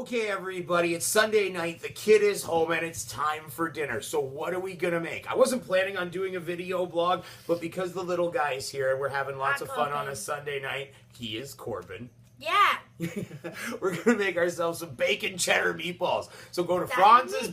Okay, everybody, it's Sunday night, the kid is home, and it's time for dinner. So what are we gonna make? I wasn't planning on doing a video blog, but because the little guy's here and we're having lots of fun on a Sunday night, he is Corbin. Yeah. We're gonna make ourselves some bacon cheddar meatballs. So go to Franz's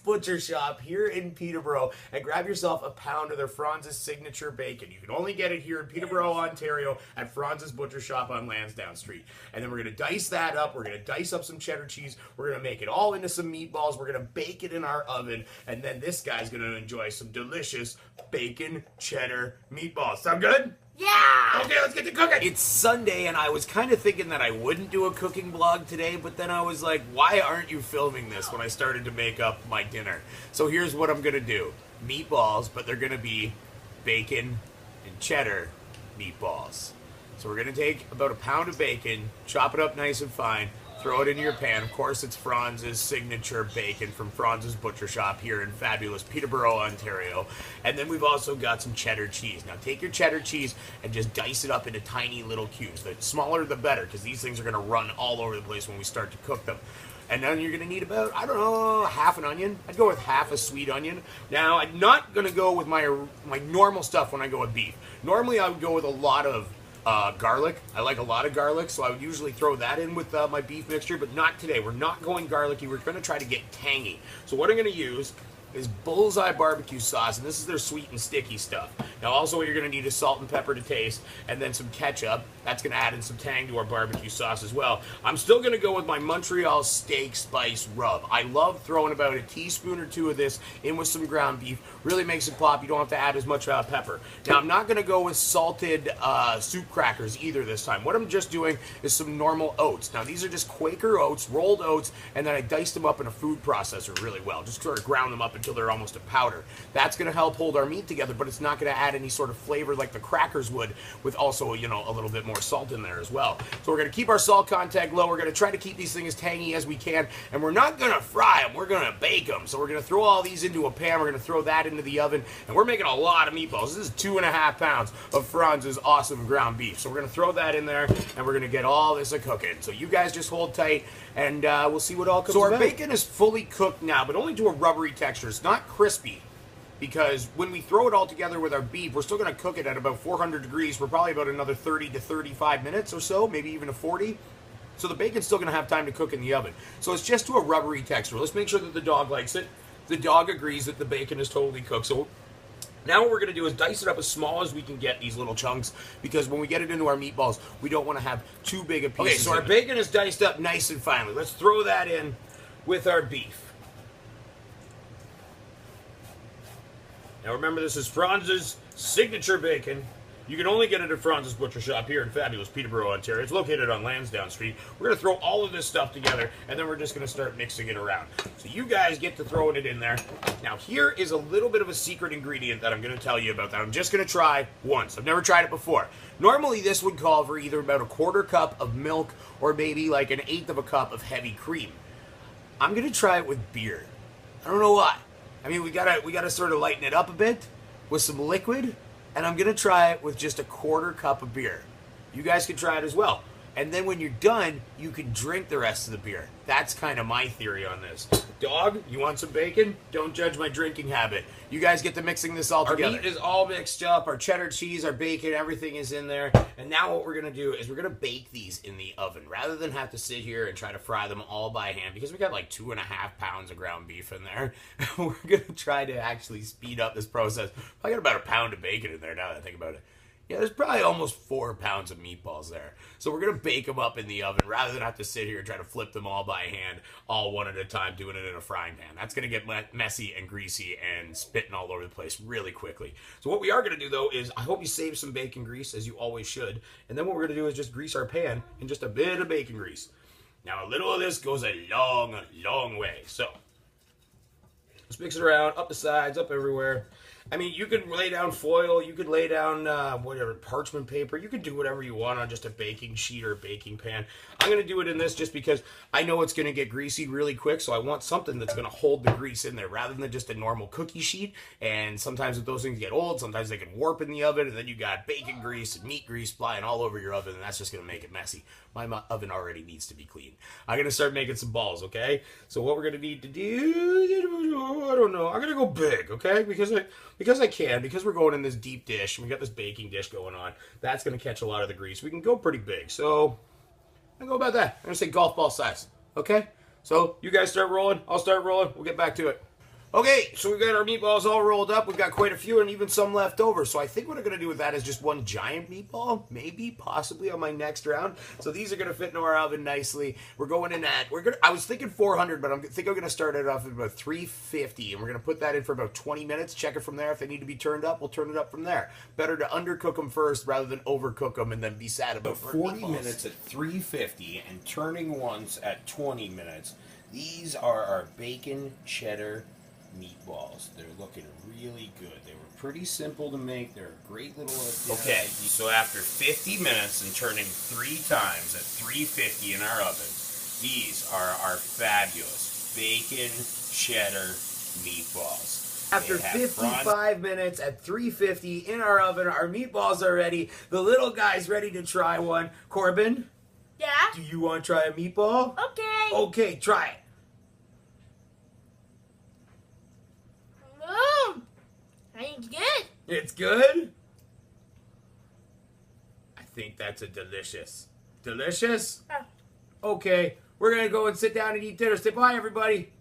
Butcher Shop here in Peterborough and grab yourself a pound of their Franz's signature bacon. You can only get it here in Peterborough, Ontario at Franz's Butcher Shop on Lansdowne Street. And then we're gonna dice that up. We're gonna dice up some cheddar cheese. We're gonna make it all into some meatballs. We're gonna bake it in our oven. And then this guy's gonna enjoy some delicious bacon cheddar meatballs. Sound good? Yeah! Okay, let's get to cooking! It's Sunday, and I was kind of thinking that I wouldn't do a cooking vlog today, but then I was like, why aren't you filming this when I started to make up my dinner? So here's what I'm gonna do. Meatballs, but they're gonna be bacon and cheddar meatballs. So we're gonna take about a pound of bacon, chop it up nice and fine, throw it into your pan. Of course, it's Franz's signature bacon from Franz's Butcher Shop here in fabulous Peterborough, Ontario. And then we've also got some cheddar cheese. Now, take your cheddar cheese and just dice it up into tiny little cubes. The smaller, the better, because these things are going to run all over the place when we start to cook them. And then you're going to need about, I don't know, half an onion. I'd go with half a sweet onion. Now, I'm not going to go with my normal stuff when I go with beef. Normally, I would go with a lot of garlic. I like a lot of garlic, so I would usually throw that in with my beef mixture, but not today. We're not going garlicky. We're going to try to get tangy. So what I'm going to use is Bullseye barbecue sauce, and this is their sweet and sticky stuff. Now also what you're going to need is salt and pepper to taste, and then some ketchup. That's going to add in some tang to our barbecue sauce as well. I'm still going to go with my Montreal steak spice rub. I love throwing about a teaspoon or two of this in with some ground beef. Really makes it pop. You don't have to add as much pepper. Now I'm not going to go with salted soup crackers either this time. What I'm just doing is some normal oats. Now these are just Quaker oats, rolled oats, and then I diced them up in a food processor really well. Just sort of ground them up until they're almost a powder. That's going to help hold our meat together, but it's not going to add any sort of flavor like the crackers would, with also, you know, a little bit more salt in there as well. So we're going to keep our salt content low. We're going to try to keep these things as tangy as we can, and we're not going to fry them. We're going to bake them. So we're going to throw all these into a pan. We're going to throw that into the oven, and we're making a lot of meatballs. This is 2.5 pounds of Franz's awesome ground beef. So we're going to throw that in there, and we're going to get all this a-cooking. So you guys just hold tight, and we'll see what all comes about. So our bacon is fully cooked now, but only to a rubbery texture. It's not crispy, because when we throw it all together with our beef, we're still going to cook it at about 400 degrees for probably about another 30 to 35 minutes or so, maybe even a 40. So the bacon's still going to have time to cook in the oven. So it's just to a rubbery texture. Let's make sure that the dog likes it. The dog agrees that the bacon is totally cooked. So now what we're going to do is dice it up as small as we can get these little chunks, because when we get it into our meatballs, we don't want to have too big a piece. Okay, so our bacon is diced up nice and finely. Let's throw that in with our beef. Now remember, this is Franz's signature bacon. You can only get it at Franz's Butcher Shop here in fabulous Peterborough, Ontario. It's located on Lansdowne Street. We're going to throw all of this stuff together, and then we're just going to start mixing it around. So you guys get to throwing it in there. Now here is a little bit of a secret ingredient that I'm going to tell you about that I'm just going to try once. I've never tried it before. Normally this would call for either about a 1/4 cup of milk or maybe like 1/8 of a cup of heavy cream. I'm going to try it with beer. I don't know why. I mean, we gotta sort of lighten it up a bit with some liquid, and I'm gonna try it with just a 1/4 cup of beer. You guys can try it as well. And then when you're done, you can drink the rest of the beer. That's kind of my theory on this. Dog, you want some bacon? Don't judge my drinking habit. You guys get to mixing this all together. Our meat is all mixed up. Our cheddar cheese, our bacon, everything is in there. And now what we're going to do is we're going to bake these in the oven, rather than have to sit here and try to fry them all by hand, because we got like 2.5 pounds of ground beef in there. We're going to try to actually speed up this process. I got about a pound of bacon in there now that I think about it. Yeah, there's probably almost 4 pounds of meatballs there. So we're going to bake them up in the oven rather than have to sit here and try to flip them all by hand, all one at a time, doing it in a frying pan. That's going to get messy and greasy and spitting all over the place really quickly. So what we are going to do, though, is I hope you save some bacon grease, as you always should. And then what we're going to do is just grease our pan in just a bit of bacon grease. Now, a little of this goes a long, long way. So let's mix it around, up the sides, up everywhere. I mean, you could lay down foil, you could lay down whatever, parchment paper, you could do whatever you want on just a baking sheet or a baking pan. I'm going to do it in this just because I know it's going to get greasy really quick, so I want something that's going to hold the grease in there rather than just a normal cookie sheet. And sometimes if those things get old, sometimes they can warp in the oven, and then you got bacon grease and meat grease flying all over your oven, and that's just going to make it messy. My oven already needs to be clean. I'm going to start making some balls, okay? So what we're going to need to do, I don't know. I'm going to go big, okay? Because I can, because we're going in this deep dish, and we got this baking dish going on. That's going to catch a lot of the grease. We can go pretty big. So I'm going to go about that. I'm going to say golf ball size, okay? So you guys start rolling. I'll start rolling. We'll get back to it. Okay, so we've got our meatballs all rolled up. We've got quite a few and even some left over. So I think what I'm going to do with that is just one giant meatball, maybe, possibly on my next round. So these are going to fit into our oven nicely. We're going in at, I was thinking 400, but I think I'm going to start it off at about 350. And we're going to put that in for about 20 minutes. Check it from there. If they need to be turned up, we'll turn it up from there. Better to undercook them first rather than overcook them and then be sad about 40 minutes at 350 and turning once at 20 minutes. These are our bacon cheddar meatballs. They're looking really good. They were pretty simple to make. They're a great little okay, so after 50 minutes and turning 3 times at 350 in our oven, these are our fabulous bacon cheddar meatballs. After 55 minutes at 350 in our oven, our meatballs are ready. The little guy's ready to try one. Corbin? Yeah? Do you want to try a meatball? Okay. Okay, try it. It's good. It's good? I think that's a delicious. Delicious? Okay, we're going to go and sit down and eat dinner. Say bye, everybody.